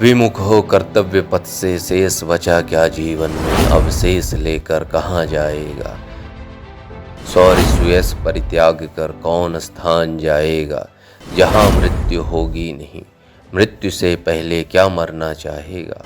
विमुख हो कर्तव्य पथ से शेष बचा क्या जीवन में, अब शेष लेकर कहाँ जाएगा। शौर्य सुयश परित्याग कर कौन स्थान जाएगा, जहाँ मृत्यु होगी नहीं, मृत्यु से पहले क्या मरना चाहेगा।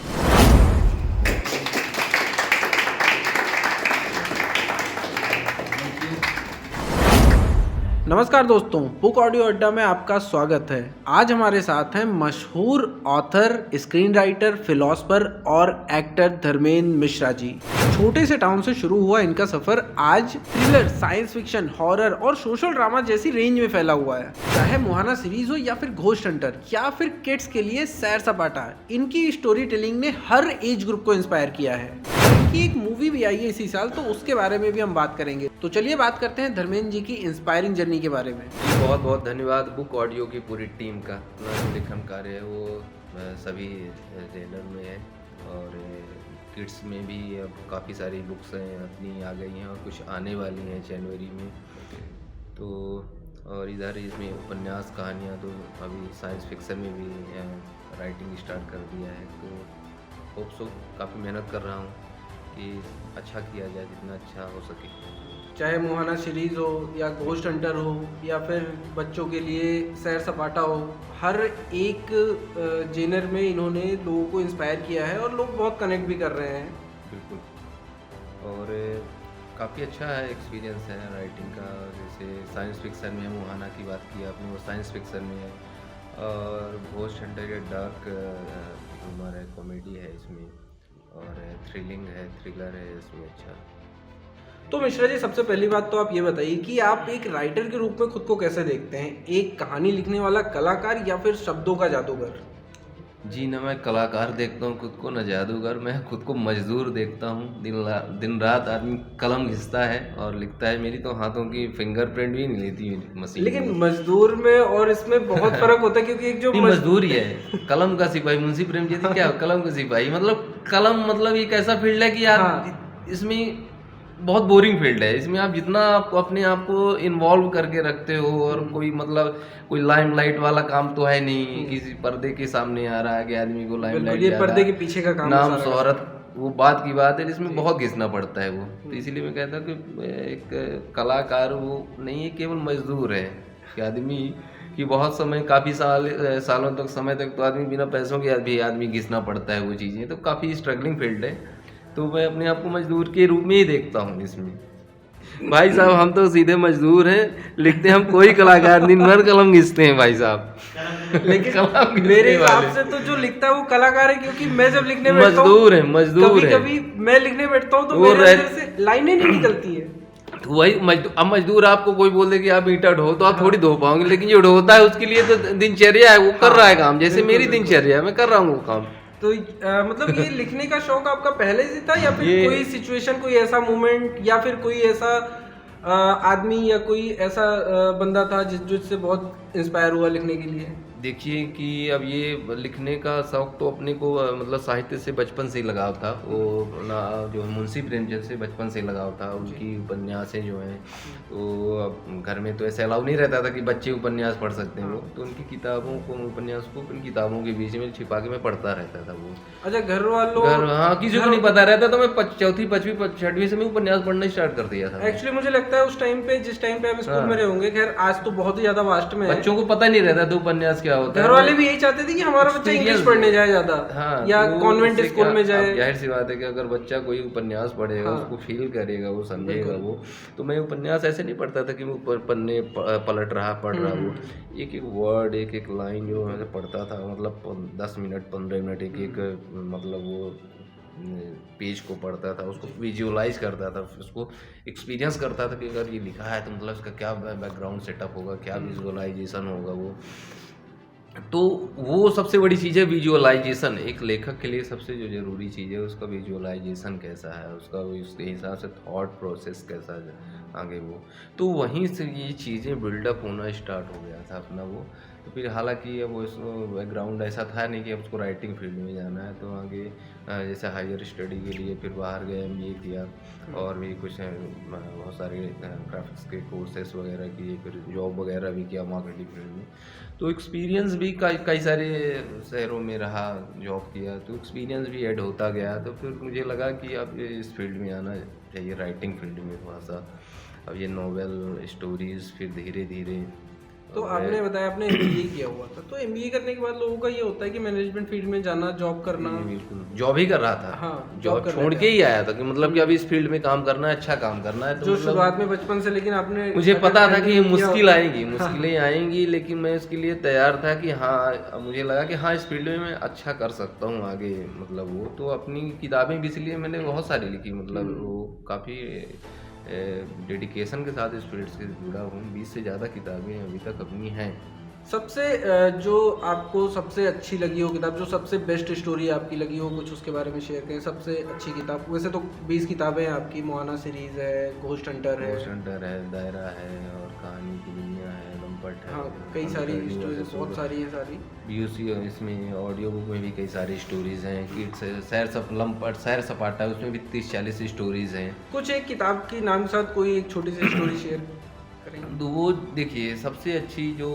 नमस्कार दोस्तों, बुक ऑडियो अड्डा में आपका स्वागत है। आज हमारे साथ हैं मशहूर ऑथर, स्क्रीन राइटर, फिलोसफर और एक्टर धर्मेंद्र मिश्रा जी। छोटे से टाउन से शुरू हुआ इनका सफर आज थ्रिलर, साइंस फिक्शन, हॉरर और सोशल ड्रामा जैसी रेंज में फैला हुआ है। चाहे मोहाना सीरीज हो या फिर घोस्ट हंटर या फिर किड्स के लिए सैर सपाटा, इनकी स्टोरी टेलिंग ने हर एज ग्रुप को इंस्पायर किया है। इनकी एक मूवी भी आई है इसी साल, तो उसके बारे में भी हम बात करेंगे। तो चलिए बात करते हैं धर्मेंद्र जी की इंस्पायरिंग जर्नी के बारे में। बहुत बहुत धन्यवाद बुक ऑडियो की पूरी टीम का। अपना जो लिखन कार्य है वो सभी जेनर में है और किड्स में भी अब काफ़ी सारी बुक्स हैं अपनी आ गई हैं और कुछ आने वाली हैं जनवरी में। तो और इधर इसमें उपन्यास कहानियाँ तो अभी साइंस फिक्शन में भी राइटिंग स्टार्ट कर दिया है। तो होप सो काफ़ी मेहनत कर रहा हूँ कि अच्छा किया जाए, जितना अच्छा हो सके। चाहे मोहाना सीरीज हो या घोस्ट हंटर हो या फिर बच्चों के लिए सैर सपाटा हो, हर एक जेनर में इन्होंने लोगों को इंस्पायर किया है और लोग बहुत कनेक्ट भी कर रहे हैं। बिल्कुल, और काफ़ी अच्छा है एक्सपीरियंस है राइटिंग का। जैसे साइंस फिक्शन में मोहाना की बात की आपने, वो साइंस फिक्शन में है और घोस्ट हंटर ये डार्क ह्यूमर है, कॉमेडी है इसमें और थ्रिलिंग है, थ्रिलर है इसमें। अच्छा, तो मिश्रा जी, सबसे पहली बात तो आप ये बताइए कि आप एक राइटर के रूप में खुद को कैसे देखते हैं? एक कहानी लिखने वाला कलाकार या फिर शब्दों का जादूगर? जी ना, मैं कलाकार देखता हूँ खुद को, न जादूगर। मैं खुद को मजदूर देखता हूँ। दिन रात आदमी कलम घिसता है और लिखता है। मेरी तो हाथों की फिंगरप्रिंट भी नहीं लेती मशीन। लेकिन मजदूर में और इसमें बहुत फर्क होता है, क्योंकि एक जो मजदूर ही है, कलम का सिपाही। मुंशी प्रेमचंद क्या कलम का सिपाही, मतलब कलम मतलब एक ऐसा फील्ड है कि यार इसमें बहुत बोरिंग फील्ड है। इसमें आप जितना आप अपने आप को इन्वॉल्व करके रखते हो और कोई मतलब कोई लाइमलाइट वाला काम तो है नहीं। किसी पर्दे के सामने आ रहा है कि आदमी को लाइमलाइट, ये पर्दे के पीछे का काम, नाम शोहरत, वो बात की बात है जिसमें बहुत घिसना पड़ता है वो। तो इसीलिए मैं कहता हूँ कि एक कलाकार वो नहीं है, केवल मजदूर है कि आदमी कि बहुत समय, काफ़ी सालों तक, समय तक तो आदमी बिना पैसों के भी आदमी घिसना पड़ता है वो चीज़ें। तो काफ़ी स्ट्रगलिंग फील्ड है। तो मैं अपने आप को मजदूर के रूप में ही देखता हूँ इसमें। भाई साहब, हम तो सीधे मजदूर हैं, लिखते हम कोई कलाकार दिन भर कलम घिसते हैं भाई साहब। लेकिन मेरे हिसाब से तो जो लिखता है वो कलाकार है, क्योंकि मैं जब लिखने बैठता हूँ, मजदूर है। कभी मैं लिखने बैठता हूँ तो मेरे अंदर से लाइनें नहीं निकलती है। तो वही अब मजदूर आपको कोई बोल दे कि आप ईंटा ढो, तो आप थोड़ी धो पाओगे। लेकिन जो ढोता है उसके लिए तो दिनचर्या है, वो कर रहा है काम। जैसे मेरी दिनचर्या है, मैं कर रहा हूँ वो काम। तो मतलब ये लिखने का शौक आपका पहले से था या फिर कोई सिचुएशन, कोई ऐसा मोमेंट या फिर कोई ऐसा आदमी या कोई ऐसा बंदा था जिससे बहुत इंस्पायर हुआ लिखने के लिए? देखिए कि अब ये लिखने का शौक तो अपने को मतलब साहित्य से बचपन से ही लगाव था। वो ना जो मुंशी प्रेमचंद से बचपन से लगाव था। उनकी उपन्यासें जो हैं, तो घर में तो ऐसे अलाउ नहीं रहता था कि बच्चे उपन्यास पढ़ सकते हैं वो। तो उनकी किताबों को, उपन्यास को उन किताबों के बीच में छिपा के मैं पढ़ता रहता था वो। अच्छा, घर वालों, हाँ, किसी को नहीं पता रहता। तो मैं चौथी, पाँचवीं, छठवीं से मैं उपन्यास पढ़ना स्टार्ट कर दिया था। एक्चुअली मुझे लगता है उस टाइम पे, जिस टाइम पे आप स्कूल में रहे होंगे, खैर आज तो बहुत ही ज्यादा वास्ट में है, बच्चों को पता नहीं रहता था उपन्यास क्या होता है। घर वाले भी यही चाहते थे कि हमारा बच्चा इंग्लिश पढ़ने जाए ज्यादा, हाँ, या कॉन्वेंट स्कूल में जाए। जाहिर सी बात है कि अगर बच्चा कोई उपन्यास पढ़ेगा, उसको फील करेगा, वो समझेगा वो। तो मैं उपन्यास ऐसे नहीं पढ़ता था कि मैं ऊपर पन्ने पलट रहा, पढ़ रहा। वो एक एक वर्ड, एक एक लाइन जो मैं पढ़ता था, मतलब 10 मिनट, 15 मिनट एक एक मतलब वो पेज को पढ़ता था, उसको विजुअलाइज करता था, उसको एक्सपीरियंस करता था कि अगर ये लिखा है तो मतलब इसका क्या बैकग्राउंड सेटअप होगा, क्या विजुअलाइजेशन होगा वो। तो वो सबसे बड़ी चीज़ है विजुअलाइजेशन। एक लेखक के लिए सबसे जो ज़रूरी चीज़ है उसका विजुअलाइजेशन कैसा है, उसका उसके हिसाब से थॉट प्रोसेस कैसा आगे वो। तो वहीं से ये चीज़ें बिल्डअप होना स्टार्ट हो गया था अपना वो। तो फिर हालांकि अब वो बैकग्राउंड ऐसा था नहीं कि अब उसको राइटिंग फील्ड में जाना है, तो आगे जैसे हायर स्टडी के लिए फिर बाहर गए, MBA किया और भी कुछ बहुत सारे ग्राफिक्स के कोर्सेस वगैरह किए, फिर जॉब वगैरह भी किया मार्केटिंग फील्ड में। तो एक्सपीरियंस भी कई सारे शहरों में रहा, जॉब किया, तो एक्सपीरियंस भी ऐड होता गया। तो फिर मुझे लगा कि अब इस फील्ड में आना चाहिए, राइटिंग फील्ड में थोड़ा सा। अब ये नॉवेल स्टोरीज़ फिर धीरे धीरे। तो आपने बताया आपने MBA किया हुआ था, तो MBA करने के बाद लोगों का ये होता है कि मैनेजमेंट फील्ड में जाना, जॉब करना। बिल्कुल जॉब ही कर रहा था। हाँ, जॉब छोड़ के ही आया था कि मतलब कि अब इस फील्ड में काम करना है, अच्छा काम करना है। तो जो मतलब शुरुआत में बचपन से, लेकिन आपने मुझे पता था कि ये किया मुश्किल होता। आएंगी, मुश्किलें आएंगी, लेकिन मैं उसके लिए तैयार था कि हाँ, मुझे लगा कि हाँ इस फील्ड में मैं अच्छा कर सकता हूँ आगे। मतलब वो तो अपनी किताबें भी इसलिए मैंने बहुत सारी लिखी, मतलब वो काफ़ी डेडिकेशन के साथ इस फील्ड से जुड़ा हूँ। 20 से ज़्यादा किताबें अभी तक अपनी हैं। सबसे जो आपको सबसे अच्छी लगी हो किताब, जो सबसे बेस्ट स्टोरी आपकी लगी हो, कुछ उसके बारे में शेयर करें। सबसे अच्छी किताब, वैसे तो 20 किताबें हैं आपकी, मोहाना सीरीज है, घोस्ट हंटर है, दायरा है और कहानी की दुनिया है, लंपट है। हाँ, कई सारी स्टोरीज, बहुत सारी है सारी। BUC इसमें ऑडियो बुक में भी कई सारी स्टोरीज हैं। किड्स लंपट सैर सपाटा, उसमें भी 30-40 स्टोरीज हैं। कुछ एक किताब की नाम के साथ कोई एक छोटी सी स्टोरी शेयर करेंगे? तो वो देखिए, सबसे अच्छी जो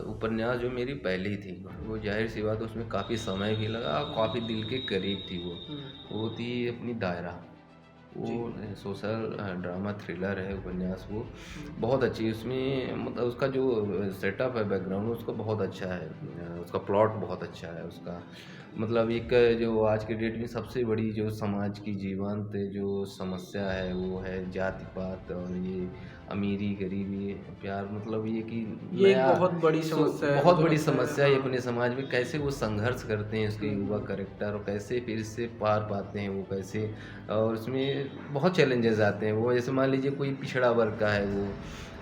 उपन्यास जो मेरी पहली थी, वो जाहिर सी बात उसमें काफ़ी समय भी लगा, काफ़ी दिल के करीब थी वो थी अपनी दायरा। वो सोशल ड्रामा थ्रिलर है उपन्यास। वो बहुत अच्छी, उसमें मतलब उसका जो सेटअप है, बैकग्राउंड उसका बहुत अच्छा है, उसका प्लॉट बहुत अच्छा है उसका। मतलब एक जो आज के डेट में सबसे बड़ी जो समाज की जीवंत जो समस्या है वो है जाति पात और ये अमीरी गरीबी प्यार। मतलब ये कि ये एक बहुत बड़ी समस्या है, बहुत मुझे बड़ी लगता है। समस्या है अपने समाज में। कैसे वो संघर्ष करते हैं उसके युवा कैरेक्टर, और कैसे फिर इससे पार पाते हैं वो कैसे। और उसमें बहुत चैलेंजेस आते हैं। वो जैसे मान लीजिए कोई पिछड़ा वर्ग का है, वो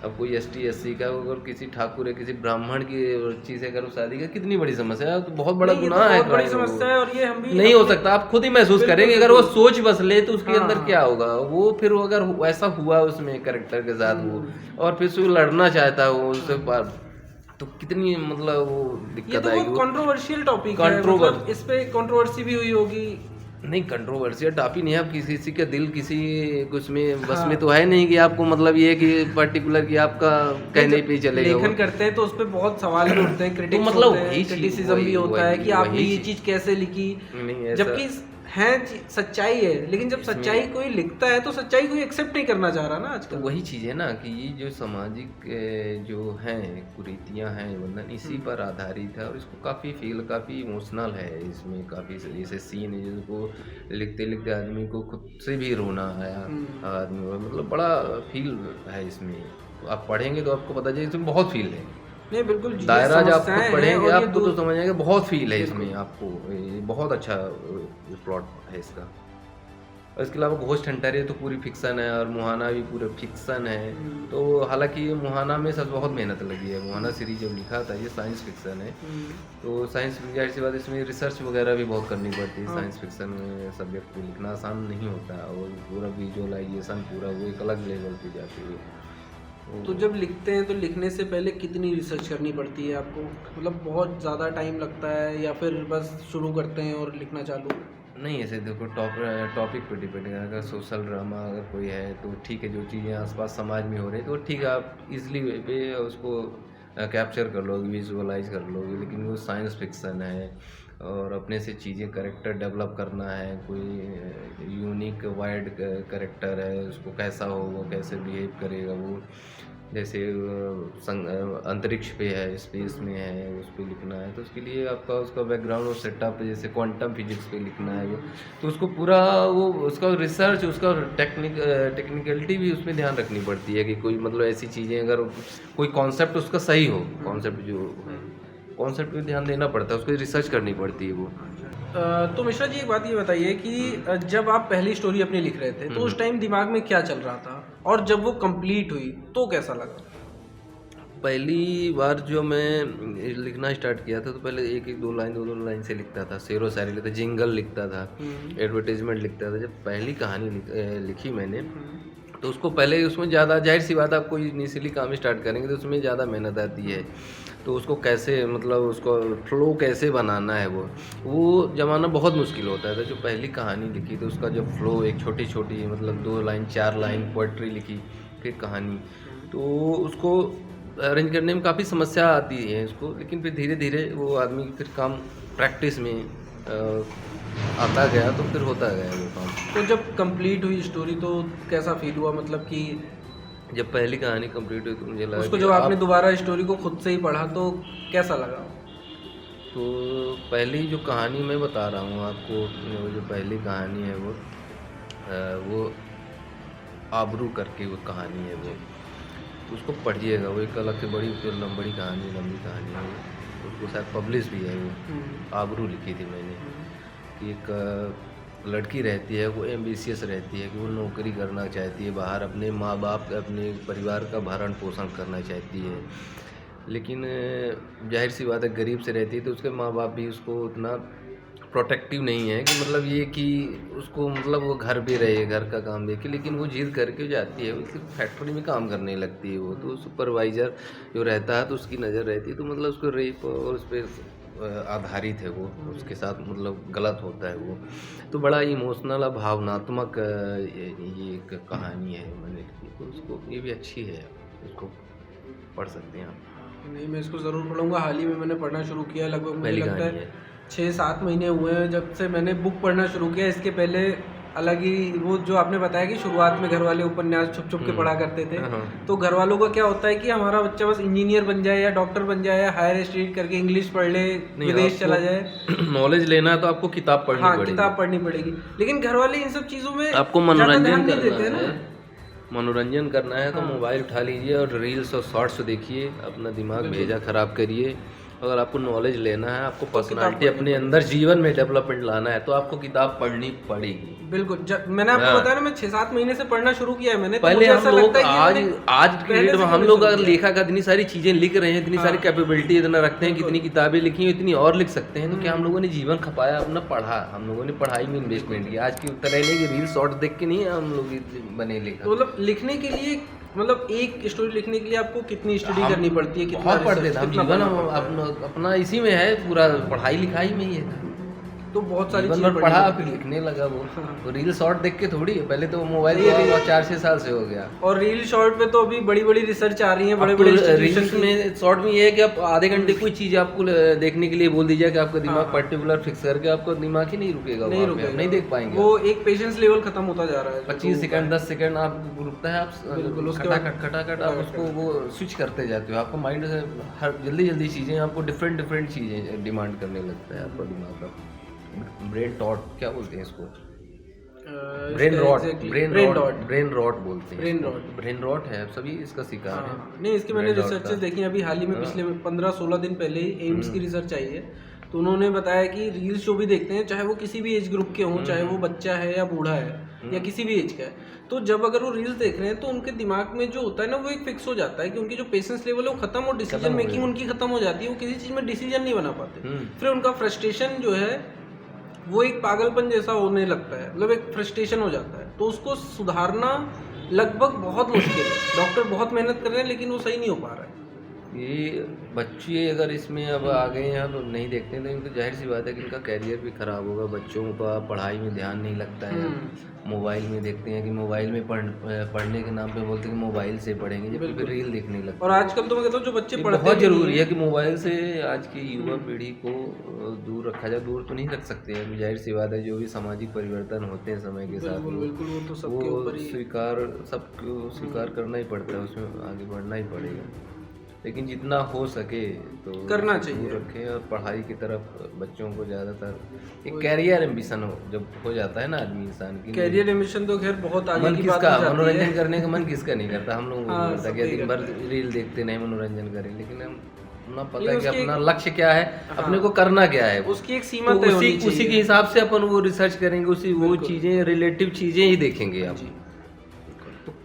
अब कोई ST SC का, अगर किसी ठाकुर है, किसी ब्राह्मण की बच्ची से अगर शादी का, कितनी बड़ी समस्या है, तो बहुत बड़ा नहीं, ये तो गुनाह है, बहुत बड़ी crime है वो। समस्या है, और ये हम भी नहीं हो सकता, आप खुद ही महसूस बिल्कुल, करेंगे अगर वो बिल्कुल। सोच बस ले तो उसके हाँ, अंदर हाँ। क्या होगा। वो फिर वो अगर वैसा हुआ उसमें कैरेक्टर के साथ वो, और फिर से वो लड़ना चाहता है वो उससे पार, तो कितनी मतलब वो ये दिक्कत तो आएगी। बहुत वो कंट्रोवर्शियल टॉपिक है, Controversial। मतलब इस पे कंट्रोवर्सी भी हुई होगी। नहीं, कंट्रोवर्शियल टॉपिक नहीं है। आप किसी का दिल किसी कुछ में बस हाँ। में तो है नहीं कि आपको मतलब ये कि पर्टिकुलर कि आपका कहने पे ही चलेगा। लेखन वो करते हैं तो उस पे बहुत सवाल भी उठते हैं, क्रिटिक्स मतलब होते हैं, वही चीज़- क्रिटिसिज्म भी होता है कि आपने ये चीज कैसे लिखी, नहीं ऐसा- जबकि है सच्चाई है। लेकिन जब इसमें- सच्चाई कोई लिखता है तो सच्चाई कोई एक्सेप्ट नहीं करना चाह रहा ना तो आजकल। वही चीज़ है ना कि ये जो सामाजिक जो हैं कुरीतियाँ हैं, वरना इसी पर आधारित है। और इसको काफ़ी इमोशनल है इसमें। काफ़ी जैसे सीन है जिसको लिखते लिखते आदमी को खुद से भी रोना आया आदमी को, मतलब बड़ा फील है इसमें। तो आप पढ़ेंगे तो आपको पता चलेगा इसमें बहुत फील है। नहीं बिल्कुल, ये दायरा जब आप समस्याएं खुद हैं पढ़ेंगे और ये आपको तो समझ आएगा बहुत फील है बिल्कुल। इसमें आपको। ये बहुत अच्छा प्लॉट है इसका। और इसके अलावा घोस्ट हंटर है तो पूरी फिक्सन है, और मुहाना भी पूरा फिक्सन है। तो हालांकि ये मुहाना में सब बहुत मेहनत लगी है। मुहाना सीरीज जब लिखा था, ये साइंस फिक्सन है, तो साइंस जाहिर सी बात इसमें रिसर्च वगैरह भी बहुत करनी पड़ती है। साइंस फिक्सन में सब्जेक्ट को लिखना आसान नहीं होता, और पूरा विजुअलाइजेशन पूरा वो एक अलग लेवल पे जाती है। तो जब लिखते हैं तो लिखने से पहले कितनी रिसर्च करनी पड़ती है आपको? मतलब बहुत ज़्यादा टाइम लगता है या फिर बस शुरू करते हैं और लिखना चालू? नहीं, ऐसे देखो टॉपिक पे डिपेंड है। अगर सोशल ड्रामा अगर कोई है तो ठीक है, जो चीज़ें आसपास समाज में हो रही है तो ठीक है, आप इजली वे पे उसको कैप्चर कर लोगे, विजुअलाइज कर लोगे। लेकिन वो साइंस फिक्सन है और अपने से चीज़ें कैरेक्टर डेवलप करना है, कोई यूनिक वाइल्ड कैरेक्टर है, उसको कैसा हो, वो कैसे बिहेव करेगा वो। जैसे अंतरिक्ष पे है, स्पेस में है, उस पर लिखना है तो उसके लिए आपका उसका बैकग्राउंड और सेटअप, जैसे क्वांटम फिजिक्स पे लिखना है वो, तो उसको पूरा वो उसका रिसर्च, उसका टेक्निकलिटी भी उसमें ध्यान रखनी पड़ती है कि कोई मतलब ऐसी चीज़ें अगर कोई कॉन्सेप्ट उसका सही हो, कॉन्सेप्ट पे ध्यान देना पड़ता है, उसकी रिसर्च करनी पड़ती है वो। तो मिश्रा जी एक बात ये बताइए कि जब आप पहली स्टोरी अपनी लिख रहे थे तो उस टाइम दिमाग में क्या चल रहा था, और जब वो कंप्लीट हुई तो कैसा लगा? पहली बार जो मैं लिखना स्टार्ट किया था तो पहले एक दो लाइन से लिखता था, शेरो शायरी लिखता, जिंगल लिखता था, एडवर्टाइजमेंट लिखता था। जब पहली कहानी लिखी मैंने तो उसको पहले उसमें ज़्यादा, जाहिर सी बात, आप कोई इनिशियली काम स्टार्ट करेंगे तो उसमें ज़्यादा मेहनत आती है। तो उसको कैसे, मतलब उसको फ्लो कैसे बनाना है वो ज़माना बहुत मुश्किल होता है। तो जो पहली कहानी लिखी तो उसका जो फ्लो, एक छोटी छोटी मतलब 2 लाइन 4 लाइन पोइट्री लिखी, फिर कहानी, तो उसको अरेंज करने में काफ़ी समस्या आती है इसको, लेकिन फिर धीरे धीरे वो आदमी फिर काम प्रैक्टिस में आता गया तो फिर होता गया वो काम। तो जब कंप्लीट हुई स्टोरी तो कैसा फील हुआ, मतलब कि जब पहली कहानी कंप्लीट हुई तो मुझे लगा उसको कि जब आपने दोबारा स्टोरी को खुद से ही पढ़ा तो कैसा लगा? तो पहली जो कहानी मैं बता रहा हूँ आपको, वो जो पहली कहानी है वो आबरू करके वो कहानी है, वो तो उसको पढ़िएगा। वो एक अलग से बड़ी लंबी कहानी है वो, उसको शायद पब्लिश भी है वो। आबरू लिखी थी मैंने कि एक लड़की रहती है, वो एम्बिशियस रहती है कि वो नौकरी करना चाहती है बाहर, अपने माँ बाप अपने परिवार का भरण पोषण करना चाहती है, लेकिन जाहिर सी बात है गरीब से रहती है तो उसके माँ बाप भी उसको उतना प्रोटेक्टिव नहीं है कि मतलब ये कि उसको मतलब वो घर पे रहे, घर का काम देखे, लेकिन वो जिद करके जाती है, उसकी फैक्ट्री में काम करने लगती है वो। तो सुपरवाइज़र जो रहता है तो उसकी नज़र रहती है, तो मतलब उसको रेप और उस पर आधारित है वो, उसके साथ मतलब गलत होता है वो। तो बड़ा इमोशनल और भावनात्मक ये एक कहानी है मैंने लिखी, तो उसको ये भी अच्छी है, उसको पढ़ सकते हैं आप। नहीं, मैं इसको ज़रूर पढ़ूंगा। हाल ही में मैंने पढ़ना शुरू किया, लगभग मुझे पहली लगता कहानी है है। 6-7 महीने हुए हैं जब से मैंने बुक पढ़ना शुरू किया। इसके पहले अलग ही वो जो आपने बताया कि शुरुआत में घर वाले उपन्यास छुप छुप के पढ़ा करते थे, तो घर वालों का क्या होता है कि हमारा बच्चा बस इंजीनियर बन जाए या डॉक्टर बन जाए या हायर स्टडी करके इंग्लिश पढ़ ले, विदेश चला जाए। नॉलेज लेना है तो आपको किताब पढ़नी हाँ, पड़ेगी। किताब पढ़नी पड़ेगी, लेकिन घर वाले इन सब चीज़ों में आपको ज़्यादा मनोरंजन ध्यान नहीं करना देते हैं है, ना। मनोरंजन करना है तो मोबाइल उठा लीजिए और रील्स और शॉर्ट्स देखिए, अपना दिमाग भेजा खराब करिए। अगर आपको नॉलेज लेना है, आपको पर्सनालिटी अपने अंदर जीवन में डेवलपमेंट लाना है, तो आपको किताब पढ़नी पड़ेगी। बिल्कुल, मैंने आपको बताया ना, मैं 6-7 महीने से पढ़ना शुरू किया है मैंने। पहले तो हम लोग आज के डेट में हम लोग अगर लेखा का इतनी सारी चीजें लिख रहे हैं, इतनी सारी कैपेबिलिटी इतना रखते हैं, कितनी किताबें लिखी हैं, इतनी और लिख सकते हैं, तो क्या हम लोगों ने जीवन खपाया अपना? पढ़ा, हम लोगों ने पढ़ाई में इन्वेस्टमेंट किया। आज की तरह नहीं कि रील शॉर्ट देख के नहीं हम लोग बने लेखा। मतलब लिखने के लिए, मतलब एक स्टोरी लिखने के लिए आपको कितनी स्टडी करनी पड़ती है? कितना बहुत पढ़ते थे हम, जीवन अपना इसी में है, पूरा पढ़ाई लिखाई में ही है। तो बहुत सारी जीवन भर पढ़ा फिर लिखने लगा वो रील शॉर्ट देख के थोड़ी है, पहले तो मोबाइल 4-6 साल से हो गया। और रील शॉर्ट पे तो अभी बड़ी बड़ी रिसर्च आ रही है, बड़े बड़े रील्स में शॉर्ट में ये है कि आप आधे घंटे कोई चीज आपको देखने के लिए बोल दीजिए कि आपका दिमाग पर्टिकुलर फिक्स करके आपका दिमाग ही नहीं रुकेगा, नहीं देख पाएंगे, वो एक पेशेंस लेवल खत्म होता जा रहा है। 25 सेकंड 10 सेकंड आप रुकता है, आप खटाखट आप उसको वो स्विच करते जाते हो, आपका माइंड हर जल्दी चीजें आपको डिफरेंट चीजें डिमांड करने लगता है आपका दिमाग का। ब्रेन टॉट क्या बोलते हैं इसको? ब्रेन रॉट बोलते हैं। ब्रेन रॉट है, सभी इसका शिकार है। नहीं, इसकी मैंने रिसर्चेस देखी अभी हाल ही में, पिछले 15-16 दिन पहले ही एम्स की रिसर्च आई है, तो उन्होंने बताया कि रील्स जो भी देखते हैं, चाहे वो किसी भी एज ग्रुप के हों, चाहे वो बच्चा है या बूढ़ा है या किसी भी एज का है, तो जब अगर वो रील्स देख रहे हैं तो उनके दिमाग में जो होता है ना, वो एक फिक्स हो जाता है कि उनकी जो पेशेंस लेवल है वो खत्म, और डिसीजन मेकिंग उनकी खत्म हो जाती है, वो किसी चीज़ में डिसीजन नहीं बना पाते। फिर उनका फ्रस्ट्रेशन जो है वो एक पागलपन जैसा होने लगता है, मतलब एक फ्रस्ट्रेशन हो जाता है, तो उसको सुधारना लगभग बहुत मुश्किल है। डॉक्टर बहुत मेहनत कर रहे हैं लेकिन वो सही नहीं हो पा रहा है। ये बच्चे अगर इसमें अब आ गए हैं तो नहीं देखते हैं, तो इनको जाहिर सी बात है कि इनका कैरियर भी ख़राब होगा। बच्चों का पढ़ाई में ध्यान नहीं लगता है, मोबाइल में देखते हैं कि मोबाइल में पढ़ने के नाम पे बोलते हैं कि मोबाइल से पढ़ेंगे, जब फिर रील देखने लगते हैं। और आजकल तो मैं कहता हूँ जो बच्चे पढ़ते हैं, बहुत ज़रूरी है कि मोबाइल से आज की युवा पीढ़ी को दूर रखा जाए। दूर तो नहीं रख सकते हैं, जाहिर सी बात है, जो भी सामाजिक परिवर्तन होते हैं समय के साथ बिल्कुल वो तो सबके ऊपर ही सबको स्वीकार करना ही पड़ता है, उसमें आगे बढ़ना ही पड़ेगा। लेकिन जितना हो सके तो करना चाहिए, रखें और पढ़ाई की तरफ बच्चों को ज़्यादातर एक कैरियर एम्बिशन हो, जब हो जाता है ना आदमी इंसान की कैरियर एम्बिशन, तो खैर बहुत आगे मन की बात किसका मनोरंजन करने का मन किसका नहीं करता। हम लोग करता कि दिन भर रील देखते नहीं मनोरंजन करें, लेकिन हम अपना पता है कि अपना लक्ष्य क्या है, अपने को करना क्या है, उसकी एक सीमा तो उसी के हिसाब से अपन वो रिसर्च करेंगे, वो चीज़ें रिलेटिव चीज़ें ही देखेंगे आप।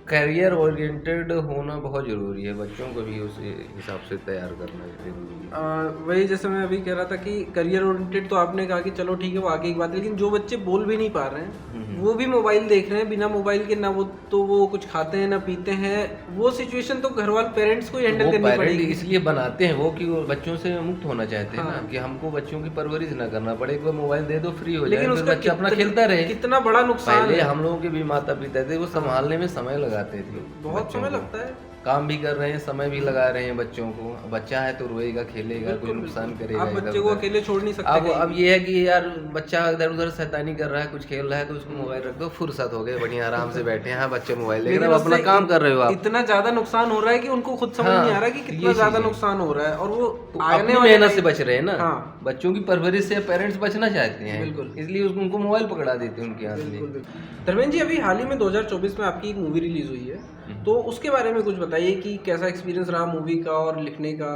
कैरियर ओरिएंटेड होना बहुत ज़रूरी है, बच्चों को भी उस हिसाब से तैयार करना जरूरी है। वही जैसे मैं अभी कह रहा था कि करियर ओरिएंटेड तो आपने कहा कि चलो ठीक है वो आगे की बात है, लेकिन जो बच्चे बोल भी नहीं पा रहे हैं वो भी मोबाइल देख रहे हैं, बिना मोबाइल के ना वो तो वो कुछ खाते हैं ना पीते हैं, वो सिचुएशन तो घर वाले पेरेंट्स को ही हैंडल करनी पड़ेगी। इसलिए बनाते हैं वो कि वो बच्चों से मुक्त होना चाहते हैं ना, कि हमको बच्चों की परवरिश ना करना पड़े, एक बार मोबाइल दे दो फ्री हो जाए, लेकिन फिर उसका बच्चा अपना खेलता रहे। कितना बड़ा नुकसान पहले है। हम लोगों के भी माता पिता थे, वो संभालने में समय लगाते थे, बहुत समय लगता है, काम भी कर रहे हैं, समय भी लगा रहे हैं बच्चों को। बच्चा है तो रोएगा, खेलेगा, कोई नुकसान करेगा, आप बच्चे को अकेले छोड़ नहीं सकते। अब ये है कि यार बच्चा इधर उधर शैतानी कर रहा है, कुछ खेल रहा है, तो उसको मोबाइल रख दो, फुर्सत हो गए, बढ़िया आराम से बैठे हैं, हाँ बच्चे मोबाइल लेकिन आप अपना काम कर रहे हो। आप इतना ज्यादा नुकसान हो रहा है कि उनको खुद समझ नहीं आ रहा कि कितना ज्यादा नुकसान हो रहा है, और वो अपनी मेहनत से बच रहे हैं ना। बच्चों की परवरिश से पेरेंट्स बचना चाहते हैं, इसलिए उनको मोबाइल पकड़ा देते हैं उनके हाथ में। धर्मेंद्र जी, अभी हाल ही में 2024 में आपकी एक मूवी रिलीज हुई है, तो उसके बारे में कुछ बताइए कि कैसा एक्सपीरियंस रहा मूवी का और लिखने का,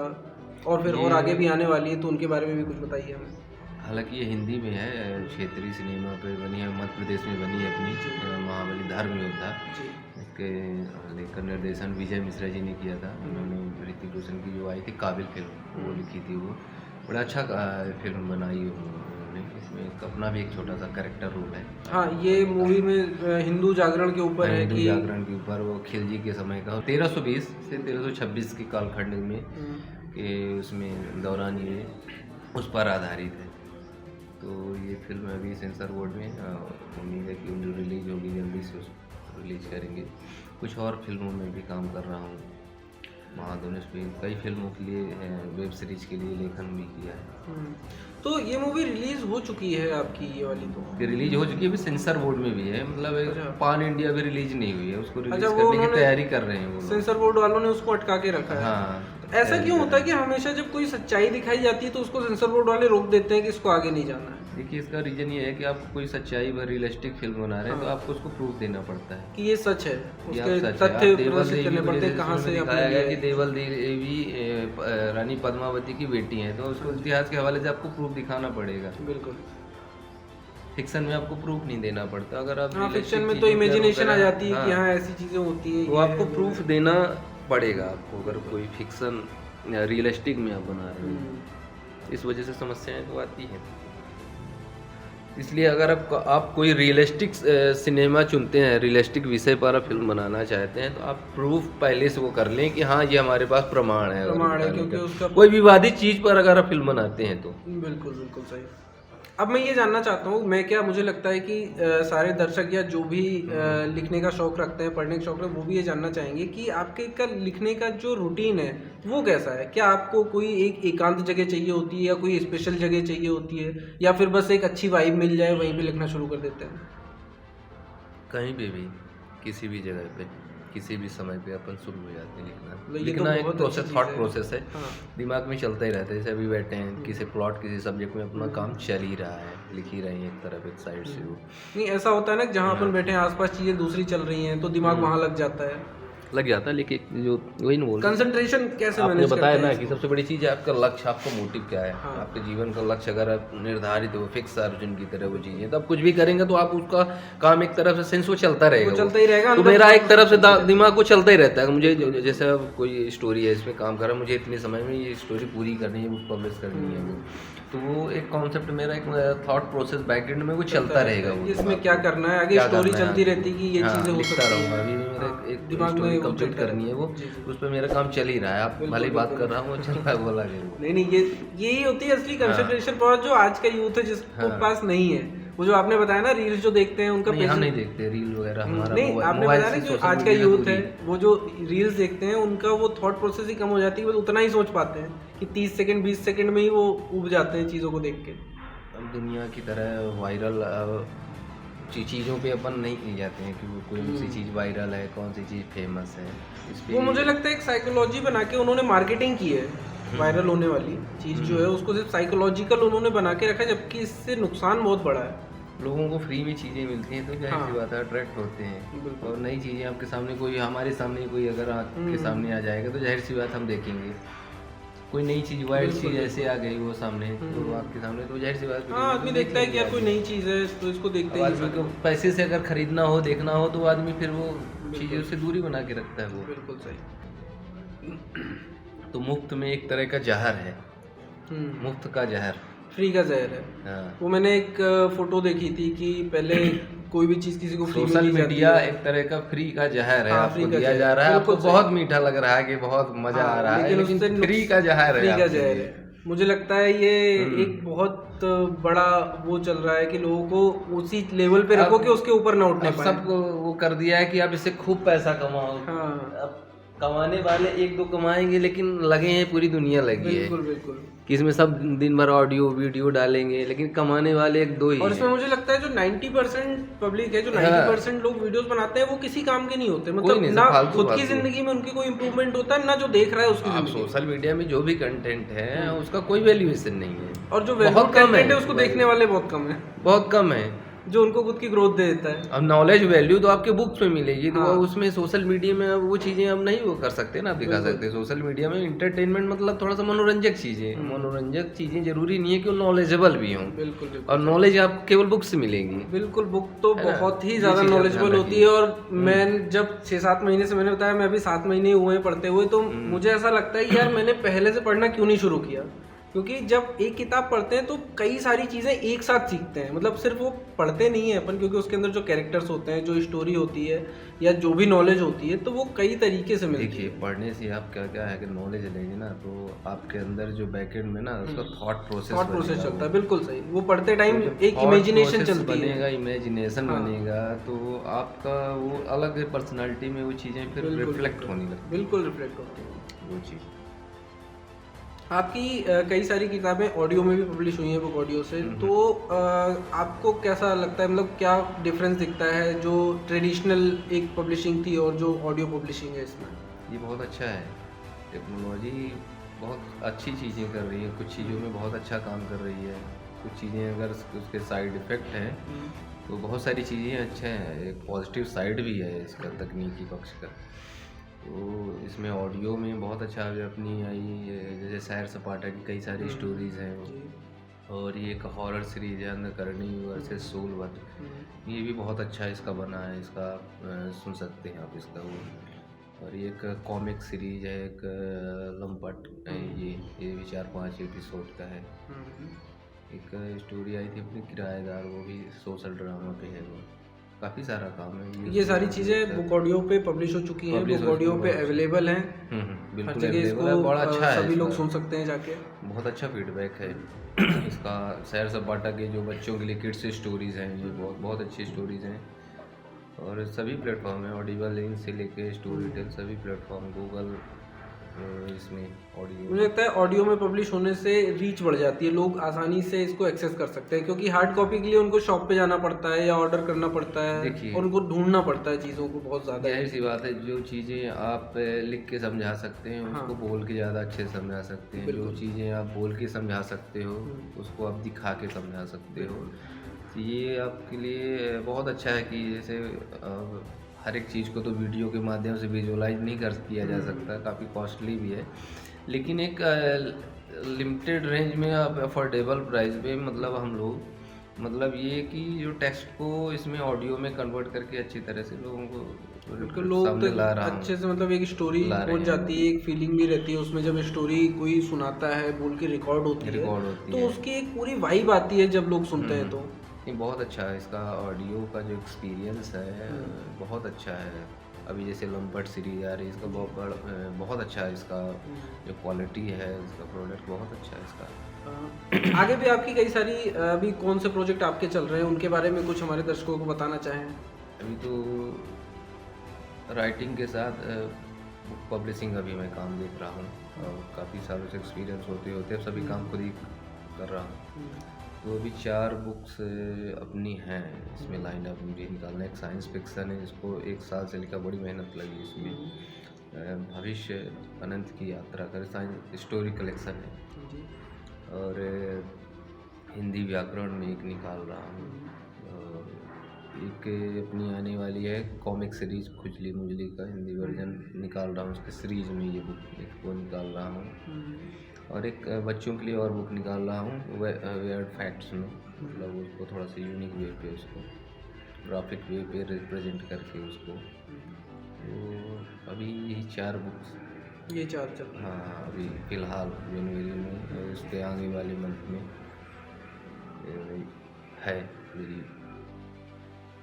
और फिर और आगे भी आने वाली है तो उनके बारे में भी कुछ बताइए हमें। हालांकि ये हिंदी में है, क्षेत्रीय सिनेमा पे बनी है, मध्य प्रदेश में बनी है अपनी, महाबली धर्म योद्धा। इसके लेकर निर्देशन विजय मिश्रा जी ने किया था, उन्होंने ऋतिक रोशन की जो आई थी काबिल फिल्म वो लिखी थी, वो बड़ा अच्छा फिल्म बनाई उन्होंने, इसमें अपना भी एक छोटा सा कैरेक्टर रोल है। हाँ, ये मूवी में हिंदू जागरण के ऊपर है, हिंदू जागरण के ऊपर, वो खिलजी के समय का 1320 से 1326 के कालखंड में के उसमें दौरान ये उस पर आधारित है। तो ये फिल्म अभी सेंसर बोर्ड में उम्मीद है कि रिलीज होगी, जल्दी से उसको रिलीज करेंगे। कुछ और फिल्मों में भी काम कर रहा हूँ, महाधनुष पे कई फिल्मों के लिए, वेब सीरीज के लिए लेखन भी किया है। तो ये मूवी रिलीज हो चुकी है आपकी, ये वाली तो रिलीज हो चुकी है, अभी सेंसर बोर्ड में भी है, मतलब पान इंडिया भी रिलीज नहीं हुई है, उसको रिलीज वो करने की तैयारी कर रहे हैं वो। सेंसर बोर्ड वालों ने उसको अटका के रखा है। हाँ, ऐसा क्यों होता है कि हमेशा जब कोई सच्चाई दिखाई जाती है तो उसको सेंसर बोर्ड वाले रोक देते हैं कि इसको आगे नहीं जाना है? देखिए, इसका रीजन ये है कि आप कोई सच्चाई व रियलिस्टिक फिल्म बना रहे हैं तो आपको उसको प्रूफ देना पड़ता है कि ये सच है, उसके तथ्य प्रदर्शित करने पड़ते हैं, कहाँ से दिखाया गया कि देवल देवी रानी पद्मावती की बेटी है, तो उसको इतिहास के हवाले से आपको प्रूफ दिखाना पड़ेगा। बिल्कुल, फिक्शन में आपको प्रूफ नहीं देना पड़ता। अगर आप फिक्शन में तो इमेजिनेशन आ जाती है कि हाँ ऐसी चीजें होती है, वो आपको प्रूफ देना पड़ेगा आपको, अगर कोई फिक्शन रियलिस्टिक में आप बना रहे हो। इस वजह से समस्याएं तो आती हैं। इसलिए अगर आप कोई रियलिस्टिक सिनेमा चुनते हैं, रियलिस्टिक विषय पर आप फिल्म बनाना चाहते हैं, तो आप प्रूफ पहले से वो कर लें कि हाँ ये हमारे पास प्रमाण है क्योंकि उसका कोई विवादित चीज़ पर अगर आप फिल्म बनाते हैं तो। बिल्कुल बिल्कुल सही। अब मैं ये जानना चाहता हूँ, मुझे लगता है कि सारे दर्शक या जो भी लिखने का शौक रखते हैं, पढ़ने का शौक रखते हैं, वो भी ये जानना चाहेंगे कि आपके का लिखने का जो रूटीन है वो कैसा है। क्या आपको कोई एक एकांत जगह चाहिए होती है, या कोई स्पेशल जगह चाहिए होती है, या फिर बस एक अच्छी वाइब मिल जाए वहीं पे लिखना शुरू कर देते हैं? कहीं पे भी, किसी भी जगह पे, किसी भी समय पे अपन शुरू हो जाते हैं लिखना। तो लिखना एक प्रोसेस, थॉट प्रोसेस है, हाँ। दिमाग में चलता ही रहता है। जैसे अभी बैठे हैं, किसी प्लॉट, किसी सब्जेक्ट में अपना काम चल ही रहा है, लिख ही रहे हैं एक तरफ, एक साइड से वो। नहीं, ऐसा होता है ना कि जहाँ अपन बैठे हैं आसपास चीजें दूसरी चल रही हैं तो दिमाग वहाँ लग जाता है, लेकिन जो वही ना बोल, कंसंट्रेशन कैसे आपने मैनेज बताया करते ना हैं? कि सबसे बड़ी चीज़ है आपका लक्ष्य, आपका मोटिव क्या है। हाँ। आपके जीवन का लक्ष्य अगर आप निर्धारित हो, फिक्स अर्जुन की तरह वो चीज़ें, तो आप कुछ भी करेंगे तो आप उसका काम एक तरफ से सेंस वो चलता रहेगा, वो चलता ही रहेगा। तो मेरा एक तरफ से दिमाग को चलता ही रहता है। मुझे जैसे अब कोई स्टोरी है, इसमें काम कर रहा है, मुझे इतने समय में ये स्टोरी पूरी करनी है, बुक पब्लिश करनी है, वो तो वो एक कॉन्सेप्ट, मेरा एक थॉट प्रोसेस बैकग्राउंड में वो चलता रहेगा। वो इसमें क्या करना है, आगे स्टोरी चलती रहती है कि ये चीजें हो लिखता सकती रहूँगा। हैं। अभी मेरा एक दिमाग में स्टोरी कंप्लीट करनी है, वो उस पर मेरा काम चल ही रहा है। आप भले ही बात कर रहा हूँ, चल रहा है, बोला नहीं, यही होती है असली कंसंट्रेशन पावर जो आज का यूथ है जिसको पास नहीं है। वो जो आपने बताया ना, रील्स जो देखते हैं उनका हम नहीं देखते रील वगैरह, हमारा नहीं, आपने बताया ना कि आज का यूथ है वो जो रील्स देखते हैं उनका वो थॉट प्रोसेस ही कम हो जाती है, वो उतना ही सोच पाते हैं कि 30 सेकंड 20 सेकंड में ही वो उब जाते हैं चीज़ों को देख के। अब दुनिया की तरह वायरल चीज़ों पे अपन नहीं जाते हैं कि वो कौन सी चीज़ वायरल है, कौन सी चीज़ फेमस है। वो मुझे लगता है एक साइकोलॉजी बना के उन्होंने मार्केटिंग की है, वायरल होने वाली चीज़ जो है उसको सिर्फ साइकोलॉजिकल उन्होंने बना के रखा है, जबकि इससे नुकसान बहुत बड़ा है। लोगों को फ्री में चीज़ें मिलती हैं तो जाहिर सी बात है अट्रैक्ट होते हैं, और नई चीज़ें आपके सामने, कोई हमारे सामने कोई अगर आपके सामने आ जाएगा तो जाहिर सी बात हम देखेंगे। कोई नई चीज़, वाइल्ड चीज़ ऐसे आ गई वो सामने, तो आपके सामने, तो जाहिर सी बात है आदमी देखता है कि यार कोई नई चीज़ है तो इसको देखते हैं। आदमी को पैसे से अगर खरीदना हो, देखना हो, तो आदमी फिर वो चीज़ें उससे दूरी बना के रखता है वो। बिल्कुल सही। तो मुफ्त में एक तरह का जहर है मुफ्त का जहर। फ्री का जहर है। हाँ। वो मैंने एक फोटो देखी थी कि पहले कोई भी चीज किसी को फ्री में सोशल दी जाती मीडिया है। एक तरह का फ्री का जहर है, हाँ, आपको फ्री का दिया जहर, जा रहा है, बिल्कुल आपको सही। बहुत मीठा लग रहा है कि बहुत मजा आ रहा है, लेकिन उससे फ्री का जहर है फ्री का आपके जहर लिए। है। मुझे लगता है ये एक बहुत बड़ा वो चल रहा है कि लोगों को उसी लेवल पे रखो कि उसके ऊपर ना उठने अब पाए। सबको वो कर दिया है कि आप इससे खूब पैसा कमाओ। हाँ, अब कमाने वाले एक दो कमाएंगे, लेकिन लगे हैं पूरी दुनिया लगी है बिल्कुल बिल्कुल। कि इसमें सब दिन भर ऑडियो वीडियो डालेंगे, लेकिन कमाने वाले एक दो ही और इसमें हैं। मुझे लगता है जो 90% पब्लिक है, जो हाँ। 90% लोग वीडियोस बनाते हैं वो किसी काम के नहीं होते। कोई मतलब नहीं, सब ना फालतू खुद की फालतू। जिंदगी में उनकी कोई इंप्रूवमेंट होता है, ना जो देख रहा है उसकी आप जिंदगी में। सोशल मीडिया में जो भी कंटेंट है उसका कोई वैल्यूएशन नहीं है, और जो बहुत वैल्यू कम कंटेंट है है, उसको देखने वाले बहुत कम है, बहुत कम है। जो उनको खुद की ग्रोथ दे देता है। अब नॉलेज वैल्यू तो आपके बुक्स में मिलेगी, तो हाँ। उसमें सोशल मीडिया में अब वो चीज़ें हम नहीं वो कर सकते ना, आप दिखा बिल्कुल। सकते। सोशल मीडिया में इंटरटेनमेंट मतलब थोड़ा सा मनोरंजक चीज़ें, मनोरंजक चीज़ें जरूरी नहीं है कि वो नॉलेजेबल भी हों, बिल्कुल बिल्कुल। और नॉलेज आपको केवल बुक से मिलेगी। बिल्कुल, बुक तो है ना? बहुत ही ये ज्यादा चीज़ आप नॉलेजेबल ध्यान होती है। और मैं जब 6-7 महीने से, मैंने बताया मैं अभी 7 महीने हुए हैं पढ़ते हुए, तो मुझे ऐसा लगता है कि यार मैंने पहले से पढ़ना क्यों नहीं शुरू किया। क्योंकि जब एक किताब पढ़ते हैं तो कई सारी चीज़ें एक साथ सीखते हैं। मतलब सिर्फ वो पढ़ते नहीं है अपन, क्योंकि उसके अंदर जो कैरेक्टर्स होते हैं, जो स्टोरी होती है, या जो भी नॉलेज होती है, तो वो कई तरीके से मिलती है। देखिए, पढ़ने से आप क्या क्या है कि नॉलेज लेंगे ना, तो आपके अंदर जो बैकएंड में ना उसका थॉट प्रोसेस चलता है। बिल्कुल सही। वो पढ़ते टाइम एक इमेजिनेशन चलती है, बनेगा, इमेजिनेशन हाँ। बनेगा, तो आपका वो अलग पर्सनालिटी में वो चीज़ें फिर रिफ्लेक्ट होने लगती बिल्कुल रिफ्लेक्ट होती है है वो चीज़। आपकी कई सारी किताबें ऑडियो में भी पब्लिश हुई हैं, बुक ऑडियो से, तो आपको कैसा लगता है, मतलब क्या डिफरेंस दिखता है जो ट्रेडिशनल एक पब्लिशिंग थी और जो ऑडियो पब्लिशिंग है इसमें? ये बहुत अच्छा है, टेक्नोलॉजी बहुत अच्छी चीज़ें कर रही है, कुछ चीज़ों में बहुत अच्छा काम कर रही है, कुछ चीज़ें अगर उसके साइड इफ़ेक्ट हैं तो बहुत सारी चीज़ें अच्छे हैं। एक पॉजिटिव साइड भी है इसका, तकनीकी पक्ष का। तो इसमें ऑडियो में बहुत अच्छा अपनी आई, जैसे सैर सपाटा की कई सारी स्टोरीज़ हैं, और ये एक हॉरर सीरीज है अंधकरणी वर्सेस सोलवन, ये भी बहुत अच्छा इसका बना है, इसका सुन सकते हैं आप इसका वो। और ये एक कॉमिक सीरीज है, एक लंपट, ये भी 4-5 एपिसोड का है। एक स्टोरी आई थी अपनी किराएदार, वो भी सोशल ड्रामा पे है, वो काफ़ी सारा काम है। ये सारी चीज़ें बुक ऑडियो पे पब्लिश हो चुकी हैं, बुक ऑडियो पे अवेलेबल हैं, हर बिल्कुल जगह अवेलेबल है, इसको बड़ा अच्छा है, सभी लोग इसका सुन सकते हैं जाके। बहुत अच्छा फीडबैक है इसका। सैर सपाटा के जो बच्चों के लिए किड्स स्टोरीज़ हैं, ये बहुत बहुत अच्छी स्टोरीज़ हैं, और सभी प्लेटफॉर्म है, ऑडिबल लिंक से लेके स्टोरी टेल, सभी प्लेटफॉर्म, गूगल, इसमें ऑडियो। मुझे लगता है ऑडियो में पब्लिश होने से रीच बढ़ जाती है, लोग आसानी से इसको एक्सेस कर सकते हैं, क्योंकि हार्ड कॉपी के लिए उनको शॉप पे जाना पड़ता है या ऑर्डर करना पड़ता है, देखिए, और उनको ढूंढना पड़ता है चीज़ों को बहुत ज़्यादा। जाहिर सी बात है, जो चीज़ें आप लिख के समझा सकते हैं उसको बोल के ज़्यादा अच्छे से समझा सकते हैं, जो चीज़ें आप बोल के समझा सकते हो उसको आप दिखा के समझा सकते हो। तो ये आपके लिए बहुत अच्छा है कि जैसे हर एक चीज़ को तो वीडियो के माध्यम से विजुअलाइज नहीं कर किया जा सकता, काफ़ी कॉस्टली भी है, लेकिन एक लिमिटेड रेंज में आप अफोर्डेबल प्राइस पे, मतलब हम लोग, मतलब ये कि जो टेक्स्ट को इसमें ऑडियो में कन्वर्ट करके अच्छी तरह से लोगों को लोग सामने तो ला रहा अच्छे से, मतलब एक स्टोरी पहुंच जाती है, एक फीलिंग भी रहती है उसमें, जब स्टोरी कोई सुनाता है, बोल के रिकॉर्ड होती है, तो उसकी एक पूरी वाइब आती है जब लोग सुनते हैं। तो ये बहुत अच्छा है, इसका ऑडियो का जो एक्सपीरियंस है बहुत अच्छा है। अभी जैसे लंपट सीरीज आ रही है, इसका बहुत अच्छा है, इसका जो क्वालिटी है, इसका प्रोडक्ट बहुत अच्छा है इसका। आगे भी आपकी कई सारी, अभी कौन से प्रोजेक्ट आपके चल रहे हैं, उनके बारे में कुछ हमारे दर्शकों को बताना चाहें? अभी तो राइटिंग के साथ बुक पब्लिशिंग अभी मैं काम देख रहा हूँ, और काफ़ी सालों से एक्सपीरियंस होते होते अब सभी काम खुद ही कर रहा हूँ। तो अभी 4 बुक्स अपनी हैं इसमें लाइन अप मुझे निकालना। एक साइंस फिक्सन है, जिसको 1 साल से लिखा, बड़ी मेहनत लगी इसमें। भविष्य अनंत की यात्रा कर साइंस स्टोरी कलेक्शन है, और हिंदी व्याकरण में एक निकाल रहा हूँ, और एक अपनी आने वाली है कॉमिक सीरीज खुजली मुजली का हिंदी वर्जन निकाल रहा हूँ, उसके सीरीज में ये बुक एक वो निकाल रहा हूँ, और एक बच्चों के लिए और बुक निकाल रहा हूँ वेयर्ड फैक्ट्स में, मतलब उसको थोड़ा सा यूनिक वे पे, उसको ग्राफिक वे पे रिप्रेजेंट करके उसको। तो अभी यही 4 बुक्स ये 4 चल रहा है। हाँ, अभी फ़िलहाल जनवरी में और उसके आगे वाले मंथ में है मेरी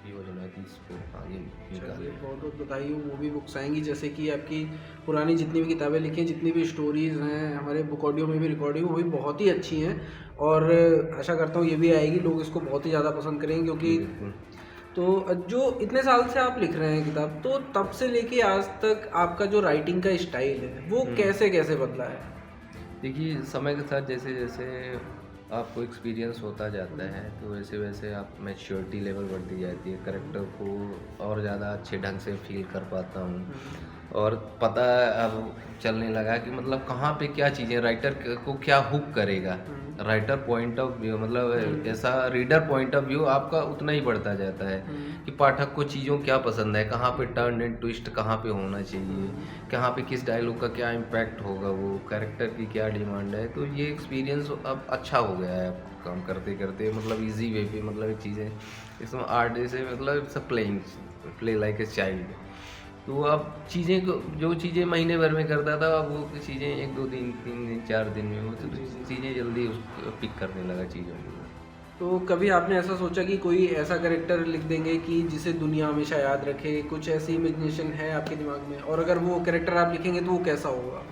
योजना की इसको आगे निकाल। चलिए, बहुत बहुत बधाई हो। वो भी बुक्स आएंगी, जैसे कि आपकी पुरानी जितनी भी किताबें लिखी हैं, जितनी भी स्टोरीज़ हैं, हमारे बुक ऑडियो में भी रिकॉर्डिंग, वो भी बहुत ही अच्छी हैं और आशा करता हूँ ये भी आएगी, लोग इसको बहुत ही ज़्यादा पसंद करेंगे। क्योंकि बिल्कुल। तो जो इतने साल से आप लिख रहे हैं किताब, तो तब से लेके आज तक आपका जो राइटिंग का स्टाइल है वो कैसे कैसे बदला है? देखिए, समय के साथ जैसे जैसे आपको एक्सपीरियंस होता जाता है तो वैसे वैसे आप मैच्योरिटी लेवल बढ़ती जाती है, कैरेक्टर को और ज़्यादा अच्छे ढंग से फील कर पाता हूँ और पता अब चलने लगा कि मतलब कहाँ पे क्या चीज़ें राइटर को क्या हुक करेगा। राइटर पॉइंट ऑफ व्यू मतलब ऐसा रीडर पॉइंट ऑफ व्यू आपका उतना ही बढ़ता जाता है कि पाठक को चीज़ों क्या पसंद है, कहाँ पे टर्न एंड ट्विस्ट कहाँ पे होना चाहिए, कहाँ पे किस डायलॉग का क्या इम्पैक्ट होगा, वो कैरेक्टर की क्या डिमांड है। तो ये एक्सपीरियंस अब अच्छा हो गया है काम करते करते, मतलब इजी वे पे, मतलब चीज़ें इसमें आर्ट जैसे मतलब सब प्ले लाइक ए चाइल्ड। तो अब चीज़ें को जो चीज़ें महीने भर में करता था अब वो चीज़ें 1 2 दिन 3 दिन 4 दिन में वो चीज़ें जल्दी उसको पिक करने लगा चीज़ों को। तो कभी आपने ऐसा सोचा कि कोई ऐसा कैरेक्टर लिख देंगे कि जिसे दुनिया हमेशा याद रखे? कुछ ऐसी इमेजिनेशन है आपके दिमाग में? और अगर वो कैरेक्टर आप लिखेंगे तो वो कैसा होगा?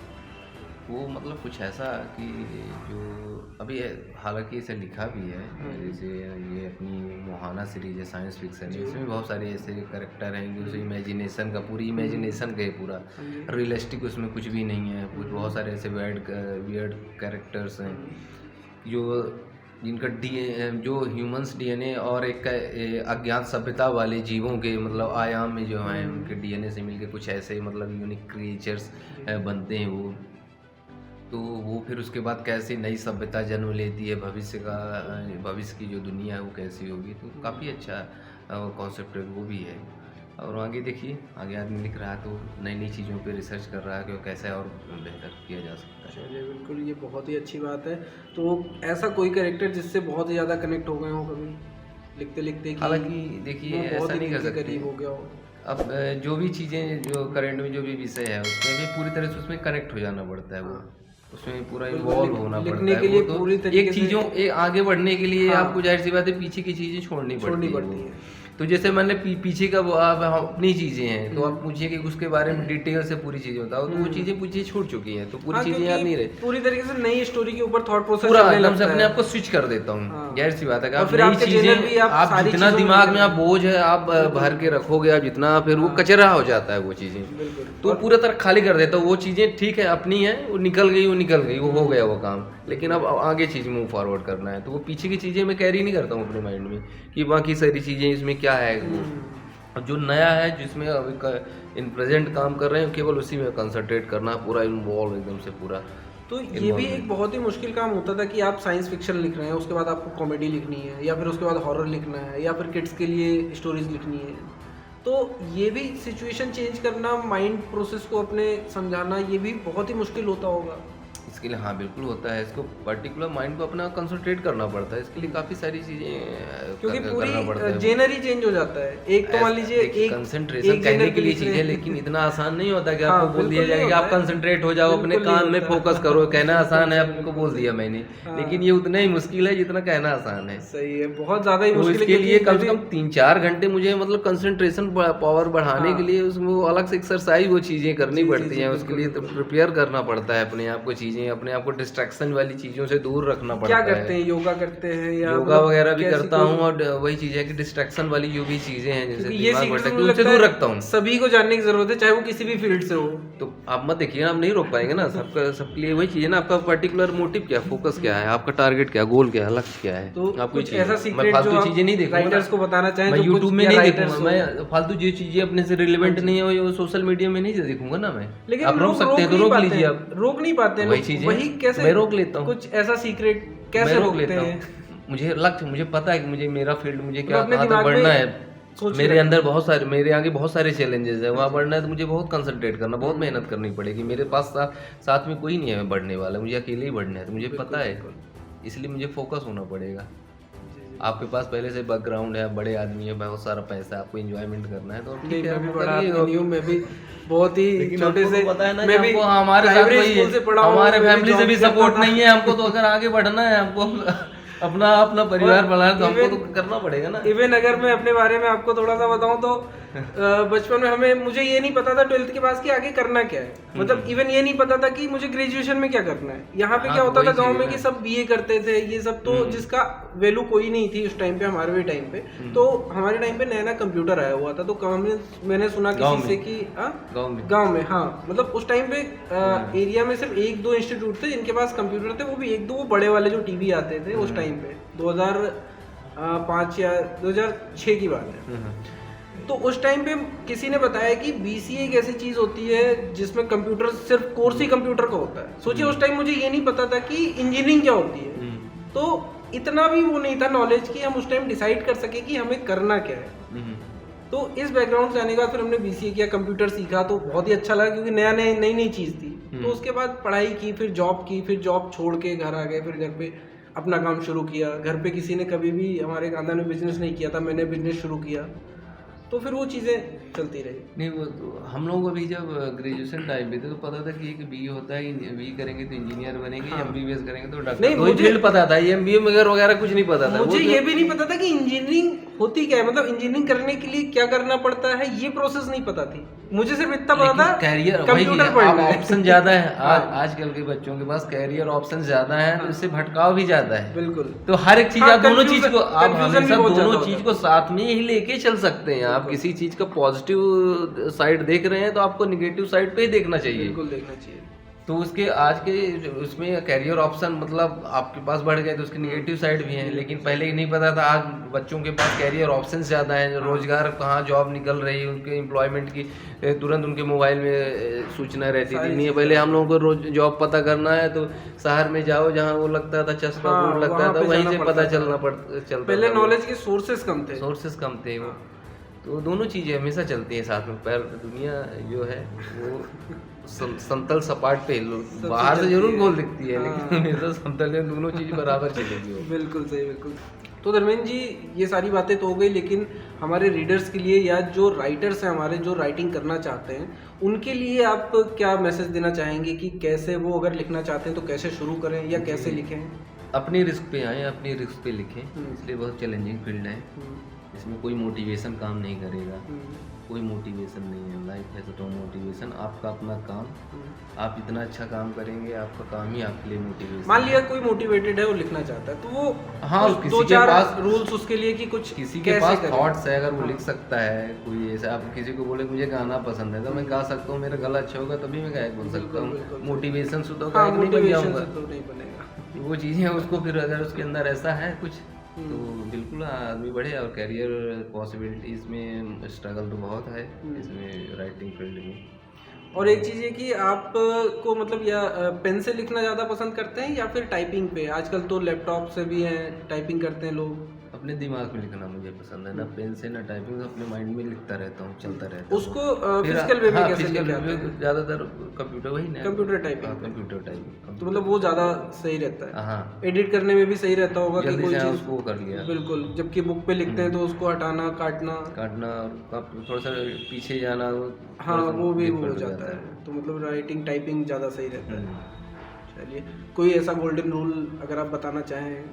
वो मतलब कुछ ऐसा कि जो अभी हालांकि इसे लिखा भी है, जैसे ये अपनी मोहाना सीरीज है साइंस फिक्शन है, इसमें बहुत सारे ऐसे कैरेक्टर हैं जो उसे इमेजिनेशन का पूरी इमेजिनेशन का है, पूरा रियलिस्टिक उसमें कुछ भी नहीं है। कुछ बहुत सारे ऐसे वियर्ड कैरेक्टर्स हैं जो जिनका जो ह्यूमंस डीएनए और एक अज्ञात सभ्यता वाले जीवों के मतलब आयाम में जो हैं उनके डीएनए से मिलके कुछ ऐसे मतलब यूनिक क्रिएचर्स बनते हैं वो। तो वो फिर उसके बाद कैसे नई सभ्यता जन्म लेती है, भविष्य की जो दुनिया है वो कैसी होगी। तो काफ़ी अच्छा कॉन्सेप्ट वो भी है। और आगे देखिए, आगे आदमी लिख रहा है तो नई नई चीज़ों पे रिसर्च कर रहा है कि कैसे और बेहतर किया जा सकता है। चलिए, बिल्कुल, ये बहुत ही अच्छी बात है। तो ऐसा कोई कैरेक्टर जिससे बहुत ही ज़्यादा कनेक्ट हो गए हो कभी लिखते लिखते? हालांकि देखिए ऐसा नहीं कर सकते, करीब हो गया हो। अब जो भी चीज़ें जो करंट में जो भी विषय है उसमें भी पूरी तरह से उसमें कनेक्ट हो जाना पड़ता है, वो उसमें पूरा इन्वॉल्व होना पड़ता है। लिखने के लिए वो तो पूरी तरीके एक चीज़ों आगे बढ़ने के लिए हाँ। आपको जाहिर सी बात है पीछे की चीज़ें छोड़नी पड़ती है। है। तो जैसे मैंने पीछे का वो अपनी चीज़ें हैं तो आप पूछिए कि उसके बारे में डिटेल से पूरी चीज़ें बताओ, तो वो चीज़ें पीछे छूट चुकी हैं, तो पूरी चीज़ें याद नहीं रही। पूरी तरीके से नई स्टोरी के ऊपर थॉट प्रोसेस पूरा एकदम से अपने आप को स्विच कर देता हूँ। जाहिर सी बात है कि आप फिर नई आपके जेनर भी चीज़ें आप आप जितना दिमाग में आप बोझ है आप भर के रखोगे, आप जितना फिर वो कचरा हो जाता है वो चीज़ें, तो पूरा तरह खाली कर देता हूँ। वो चीज़ें ठीक है अपनी है, वो निकल गई, वो हो गया वो काम, लेकिन अब आगे चीज़ मूव फॉरवर्ड करना है। तो वो पीछे की चीज़ें मैं कैरी नहीं करता हूँ अपने माइंड में कि बाकी सारी चीज़ें इसमें क्या है। जो नया है जिसमें अभी इन प्रेजेंट काम कर रहे हैं केवल उसी में कंसंट्रेट करना, पूरा इन्वॉल्व एकदम से पूरा। तो ये भी एक बहुत ही मुश्किल काम होता था कि आप साइंस फिक्शन लिख रहे हैं, उसके बाद आपको कॉमेडी लिखनी है या फिर उसके बाद हॉरर लिखना है या फिर किड्स के लिए स्टोरीज लिखनी है। तो ये भी सिचुएशन चेंज करना, माइंड प्रोसेस को अपने समझाना, ये भी बहुत ही मुश्किल होता होगा। इसके लिए हाँ बिल्कुल होता है, इसको पर्टिकुलर माइंड को अपना कंसंट्रेट करना पड़ता है, इसके लिए काफ़ी सारी चीज़ें क्योंकि करना पड़ता है। पूरी जेनर ही चेंज हो जाता है। एक तो मान लीजिए एक कंसंट्रेशन कहने के लिए चीज़ है, लेकिन इतना आसान नहीं होता कि आपको बोल दिया जाएगा कि आप कंसंट्रेट हो जाओ, अपने काम में फोकस करो। कहना आसान है, आपको बोल दिया मैंने, लेकिन ये उतना ही मुश्किल है जितना कहना आसान है। सही है, बहुत ज़्यादा ही मुश्किल है। इसके लिए कम से कम 3-4 घंटे मुझे मतलब कंसंट्रेशन पावर बढ़ाने के लिए उसमें अलग से एक्सरसाइज वो चीज़ें करनी पड़ती हैं। उसके लिए तो प्रिपेयर करना पड़ता है अपने आप को, चीज़ें अपने आप को डिस्ट्रैक्शन वाली चीज़ों से दूर रखना पड़ता है। क्या करते हैं? योगा करते हैं या योगा वगैरह भी करता हूँ, और वही चीज़ है कि डिस्ट्रैक्शन वाली जो भी चीज़ें हैं जैसे दिमाग बढ़ता है उनसे दूर रखता हूँ। सभी को जानने की जरूरत है, चाहे वो किसी भी फील्ड से हो। तो आप मत देखिए, आप नहीं रोक पाएंगे ना। सबके लिए वही चीज़ है ना, आपका पर्टिकुलर मोटिव क्या, फोकस क्या है, आपका टारगेट क्या, गोल क्या है, लक्ष्य क्या है। तो आपको कुछ ऐसा सीक्रेट मैं फालतू जो चीज़ें नहीं देखूंगा, राइटर्स को बताना चाहें, मैं जो यूट्यूब में कुछ नहीं राइटर्स देखूंगा, मैं फालतू जो चीज़ें अपने से रिलेवेंट नहीं है वो सोशल मीडिया में नहीं देखूंगा ना मैं। लेकिन आप रोक सकते हैं तो रोक लीजिए, आप रोक नहीं पाते। वही चीज़ें वही कैसे मैं रोक लेता हूँ। कुछ ऐसा सीक्रेट कैसे रोक रोकते लेता हैं? हूँ। मुझे लक्ष्य, मुझे पता है कि मुझे मेरा फील्ड, मुझे क्या अपने कहाँ तक दिमाग में बढ़ना है। सोच मेरे अंदर बहुत सारे, मेरे आगे बहुत सारे चैलेंजेस है, वहाँ बढ़ना है तो मुझे बहुत कंसंट्रेट करना, बहुत मेहनत करनी पड़ेगी। मेरे पास साथ में कोई नहीं है बढ़ने वाला, मुझे अकेले ही बढ़ना है, तो मुझे पता है, इसलिए मुझे फोकस होना पड़ेगा। आपके पास पहले से बैकग्राउंड है, बड़े आदमी है, बहुत सारा पैसा है, आपको एंजॉयमेंट करना है तो नहीं, ठीक है। मैं भी आप बड़ा करिए। आदमी नहीं हूँ, मैं भी बहुत ही लेकिन छोटे हमको से, तो पता है ना मैं कि भी हमको हमारे साथ प्राइमरी वही स्कूल से है, पढ़ा हूँ, हमारे मैं भी फैमिली से जॉब भी करता सपोर्ट था। नहीं है, हमको तो अगर आगे बढ़ना है, हमको अपना अपना परिवार बनाना है तो हमको even- तो करना पड़ेगा ना। इवन अगर मैं अपने बारे में आपको थोड़ा सा बताऊं तो बचपन में मुझे ये नहीं पता था 12th के पास कि आगे करना क्या है, मतलब इवन ये नहीं पता था कि मुझे ग्रेजुएशन में क्या करना है। यहाँ पे हाँ, क्या होता वही था गांव चीज़ में है कि ना। सब बीए करते थे, ये सब तो जिसका वैल्यू कोई नहीं थी उस टाइम पे, हमारे भी टाइम पे। तो हमारे टाइम पे नया नया कंप्यूटर आया हुआ था, तो मैंने सुना गाँव किसी से में? कि गाँव में हाँ, मतलब उस टाइम पे एरिया में सिर्फ 1-2 इंस्टीट्यूट थे जिनके पास कंप्यूटर थे, वो भी 1-2 वो बड़े वाले जो टीवी आते थे उस टाइम पे, 2005 या 2006 की बात है। तो उस टाइम पे किसी ने बताया कि बीसीए एक ऐसी चीज होती है जिसमें कंप्यूटर, सिर्फ कोर्स ही कंप्यूटर का होता है। सोचिए उस टाइम मुझे ये नहीं पता था कि इंजीनियरिंग क्या होती है, तो इतना भी वो नहीं था नॉलेज कि हम उस टाइम डिसाइड कर सके कि हमें करना क्या है। तो इस बैकग्राउंड से आने के बाद फिर हमने बीसीए किया, कंप्यूटर सीखा, तो बहुत ही अच्छा लगा क्योंकि नई नई चीज़ थी। तो उसके बाद पढ़ाई की, फिर जॉब की, फिर जॉब छोड़ के घर आ गए, फिर घर पे अपना काम शुरू किया। घर पे किसी ने कभी भी हमारे खानदान में बिजनेस नहीं किया था, मैंने बिजनेस शुरू किया, तो फिर वो चीज़ें चलती रही। नहीं, वो तो हम लोग अभी जब ग्रेजुएशन टाइम पे थे तो पता था कि एक बी होता है, बी करेंगे तो इंजीनियर बनेंगे, एमबीबीएस करेंगे तो डॉक्टर। नहीं, तो ही फील्ड पता था, ये एमबीए वगैरह कुछ नहीं पता था। मुझे ये भी नहीं पता था कि इंजीनियरिंग होती क्या है, मतलब इंजीनियरिंग करने के लिए क्या करना पड़ता है, ये प्रोसेस नहीं पता थी मुझे। सिर्फ इतना पता था कैरियर कंप्यूटर पढ़ना है। ऑप्शन ज्यादा है आजकल के बच्चों के पास, कैरियर ऑप्शन ज्यादा है तो इससे भटकाव भी ज्यादा है। बिल्कुल। तो हर एक चीज हाँ, आप दोनों चीज को आप confusion भी हमेशा बहुत ज्यादा दोनों होता चीज है। को साथ में ही लेके चल सकते हैं। आप किसी चीज का पॉजिटिव साइड देख रहे हैं तो आपको निगेटिव साइड पे ही देखना चाहिए। बिल्कुल देखना चाहिए। तो उसके आज के उसमें कैरियर ऑप्शन मतलब आपके पास बढ़ गए तो उसके निगेटिव साइड भी हैं, लेकिन पहले नहीं पता था। आज बच्चों के पास कैरियर ऑप्शंस ज़्यादा हैं, रोजगार कहाँ जॉब निकल रही है, उनके एम्प्लॉयमेंट की तुरंत उनके मोबाइल में सूचना रहती थी। नहीं, पहले हम लोगों को रोज जॉब पता करना है तो शहर में जाओ, जहाँ वो लगता था चस्पा बोर्ड लगता था, वहीं से पता चलता। पहले नॉलेज के सोर्सेस कम थे, कम थे वो। तो दोनों चीज़ें हमेशा चलती हैं साथ में। पर दुनिया जो है वो समतल सपाट पे बाहर से जरूर गोल दिखती है, लेकिन हमेशा समतल में दोनों चीज़ बराबर चलेगी वो। बिल्कुल सही, बिल्कुल। तो धर्मेंद्र जी, ये सारी बातें तो हो गई, लेकिन हमारे रीडर्स के लिए या जो राइटर्स हैं हमारे, जो राइटिंग करना चाहते हैं, उनके लिए आप क्या मैसेज देना चाहेंगे कि कैसे वो अगर लिखना चाहते हैं तो कैसे शुरू करें या कैसे लिखें? अपनी रिस्क पे आए, अपनी रिस्क पे लिखें। इसलिए बहुत चैलेंजिंग फील्ड है, इसमें कोई मोटिवेशन काम नहीं करेगा, कोई मोटिवेशन नहीं है। लाइफ है तो मोटिवेशन आपका अपना काम, आप इतना अच्छा काम करेंगे, आपका काम ही आपके लिए मोटिवेशन। मान लिया कोई मोटिवेटेड है, वो लिखना चाहता है, तो वो किसी दो के चार पास रूल्स उसके लिए कि कुछ किसी के पास थॉट्स है, अगर वो लिख सकता है। कोई ऐसा आप किसी को बोले मुझे गाना पसंद है तो मैं गा सकता हूँ, मेरा गला अच्छा होगा तभी मैं गायक बन सकता हूँ। मोटिवेशन से तो गायक नहीं बन जाऊंगा। वो चीज़ें उसको फिर अगर उसके अंदर ऐसा है कुछ तो बिल्कुल आदमी बढ़े। और कैरियर पॉसिबिलिटीज़ में स्ट्रगल तो बहुत है इसमें, राइटिंग फील्ड में। और एक चीज़ ये कि आप को मतलब या पेन से लिखना ज़्यादा पसंद करते हैं या फिर टाइपिंग पे? आजकल तो लैपटॉप से भी हैं, टाइपिंग करते हैं लोग। अपने दिमाग में लिखना मुझे पसंद है, ना पेन से ना टाइपिंग, अपने माइंड में लिखता रहता हूँ, चलता रहता हूँ। उसको फिजिकल वे में कैसे फिजिकल लिखते हैं? ज़्यादातर कंप्यूटर, वही ना, कंप्यूटर टाइपिंग। कंप्यूटर टाइपिंग तो मतलब वो ज़्यादा सही रहता है। हाँ, एडिट करने में भी सही रहता होगा कि कोई चीज़ उसको कर लिया। बिल्कुल, जबकि बुक पे लिखते हैं तो उसको हटाना, काटना और थोड़ा सा पीछे जाना, हाँ, वो भी हो जाता है। तो मतलब राइटिंग टाइपिंग ज़्यादा सही रहता है। चलिए, कोई ऐसा गोल्डन रूल अगर आप बताना चाहें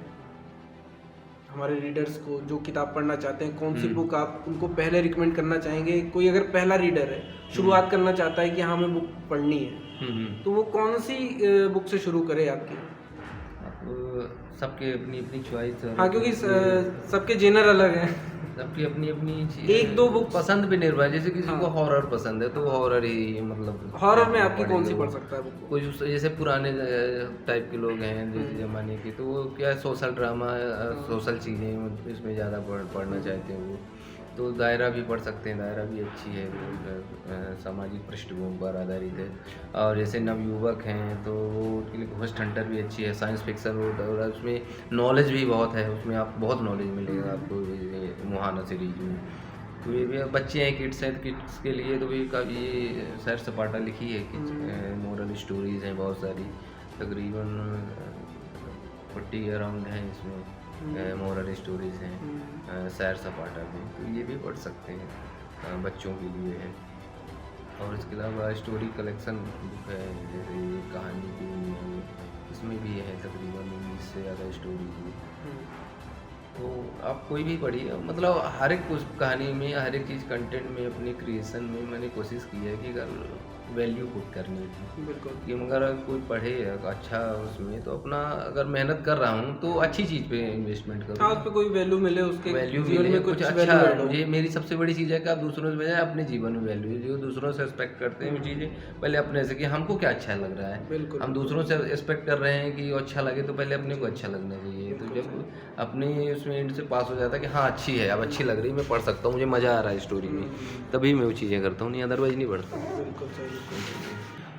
हमारे रीडर्स को जो किताब पढ़ना चाहते हैं, कौन सी बुक आप उनको पहले रिकमेंड करना चाहेंगे? कोई अगर पहला रीडर है, शुरुआत करना चाहता है कि हाँ हमें बुक पढ़नी है, तो वो कौन सी बुक से शुरू करे आपकी? सबके अपनी अपनी चॉइस है। हाँ, क्योंकि सबके जेनर अलग हैं। सबकी अपनी अपनी एक दो बुक पसंद पे निर्भर है। जैसे किसी को हॉरर पसंद है तो हॉरर ही, मतलब हॉरर में आपकी कौन सी पढ़ सकता है बुक? कुछ जैसे पुराने टाइप के लोग हैं जैसे जमाने के, तो वो क्या सोशल ड्रामा, सोशल चीज़ें इसमें ज़्यादा पढ़ना चाहते हैं वो, तो दायरा भी पढ़ सकते हैं। दायरा भी अच्छी है, सामाजिक पृष्ठभूमि पर आधारित है। और जैसे नवयुवक हैं तो वो उनके लिए घोस्ट हंटर भी अच्छी है, साइंस फिक्शन, और उसमें नॉलेज भी बहुत है, उसमें आप बहुत नॉलेज मिलेगा आपको मुहाना सीरीज में। तो ये भी बच्चे हैं, किड्स हैं, किड्स के लिए तो भी काफ़ी सैर सपाटा लिखी है कि मोरल स्टोरीज़ हैं बहुत सारी, तकरीबन 40 अराउंड हैं इसमें। मोरल स्टोरीज हैं, सैर सपाटा में, तो ये भी पढ़ सकते हैं, बच्चों के लिए है। और इसके अलावा स्टोरी कलेक्शन बुक है, जैसे कहानी की, इसमें भी है तकरीबन 19 से ज़्यादा स्टोरी की। तो आप कोई भी पढ़िए, मतलब हर एक कुछ कहानी में, हर एक चीज़ कंटेंट में, अपनी क्रिएशन में मैंने कोशिश की है कि अगर वैल्यू पुट करने की, बिल्कुल। कि अगर कोई पढ़े अच्छा उसमें, तो अपना अगर मेहनत कर रहा हूँ तो अच्छी चीज़ पे इन्वेस्टमेंट हाँ, करूँ, उस पे कोई वैल्यू मिले, उसके वैल्यू जीवन मिले, में कुछ कुछ अच्छा। वैल्यू ऐड हो। मुझे मेरी सबसे बड़ी चीज़ है कि आप दूसरों से बजाय अपने जीवन में वैल्यू, जो दूसरों से एक्सपेक्ट करते हैं वो चीज़ें पहले अपने से, कि हमको क्या अच्छा लग रहा है। बिल्कुल। हम दूसरों से एक्सपेक्ट कर रहे हैं कि वो अच्छा लगे, तो पहले अपने को अच्छा लगना चाहिए। तो जब अपनी उसमें एंड से पास हो जाता है कि हाँ अच्छी है, अब अच्छी लग रही है, मैं पढ़ सकता हूँ, मुझे मज़ा आ रहा है स्टोरी में, तभी मैं वो चीज़ें करता हूँ, नहीं अदरवाइज नहीं पढ़ता। बिल्कुल सही।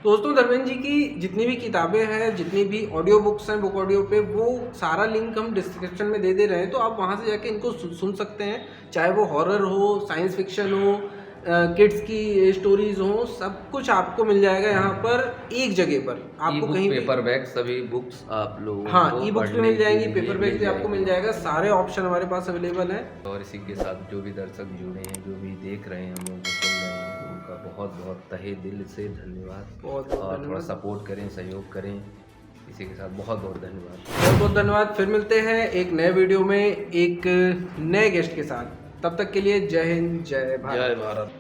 दोस्तों, धर्मेंद्र जी की जितनी भी किताबें हैं, जितनी भी ऑडियो बुक्स हैं बुक ऑडियो पे, वो सारा लिंक हम डिस्क्रिप्शन में दे रहे हैं, तो आप वहाँ से जाके इनको सुन सकते हैं। चाहे वो हॉरर हो, साइंस फिक्शन हो, किड्स की स्टोरीज हो, सब कुछ आपको मिल जाएगा यहाँ पर एक जगह पर। आपको कहीं भी पेपर बैग सभी बुक्स आप लोगों हाँ, को ई बुक्स भी पढ़ने मिल के जाएंगी, लिए पेपर बैग भी आपको मिल जाएगा, सारे ऑप्शन हमारे पास अवेलेबल हैं। और इसी के साथ जो भी दर्शक जुड़े हैं, जो भी देख रहे हैं, हम लोगों को सुन रहे हैं, उनका बहुत बहुत तहे दिल से धन्यवाद। और थोड़ा सपोर्ट करें, सहयोग करें। इसी के साथ बहुत बहुत धन्यवाद। बहुत बहुत धन्यवाद। फिर मिलते हैं एक नए वीडियो में एक नए गेस्ट के साथ। तब तक के लिए जय हिंद, जय भारत। जय भारत।